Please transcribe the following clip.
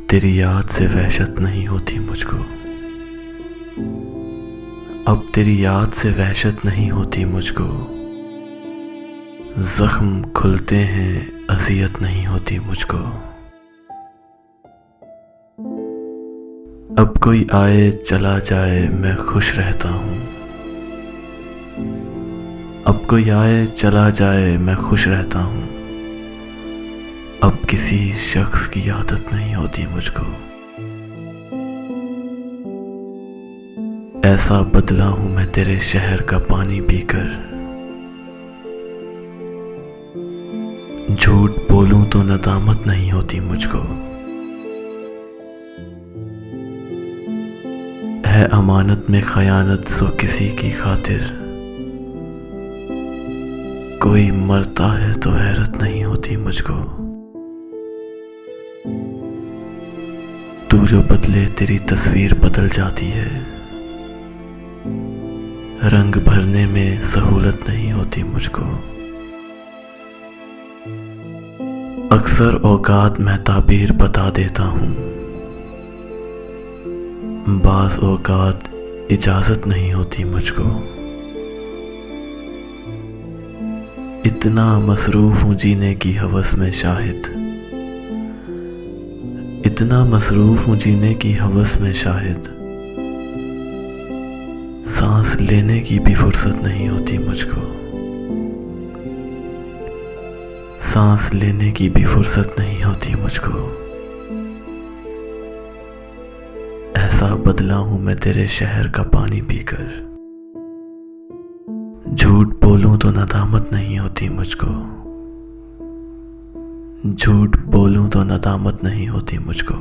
तेरी याद से वहशत नहीं होती मुझको, अब तेरी याद से वहशत नहीं होती मुझको। जख्म खुलते हैं, अज़ियत नहीं होती मुझको। अब कोई आए चला जाए मैं खुश रहता हूँ, अब कोई आए चला जाए मैं खुश रहता हूँ। अब किसी शख्स की आदत नहीं होती मुझको। ऐसा बदला हूं मैं तेरे शहर का पानी पीकर, झूठ बोलूं तो नदामत नहीं होती मुझको। है अमानत में खयानत सो किसी की खातिर, कोई मरता है तो हैरत नहीं होती मुझको। तू जो बदले तेरी तस्वीर बदल जाती है, रंग भरने में सहूलत नहीं होती मुझको। अक्सर औकात मैं ताबीर बता देता हूँ, बाज़ औकात इजाज़त नहीं होती मुझको। इतना मसरूफ़ हूँ जीने की हवस में शाहिद, इतना मसरूफ़ हूँ जीने की हवस में शाहिद, सांस लेने की भी फुर्सत नहीं होती मुझको। सांस लेने की भी फुर्सत नहीं होती मुझको। ऐसा बदला हूँ मैं तेरे शहर का पानी पीकर, झूठ बोलूं तो नदामत नहीं होती मुझको। झूठ बोलूं तो नदामत नहीं होती मुझको।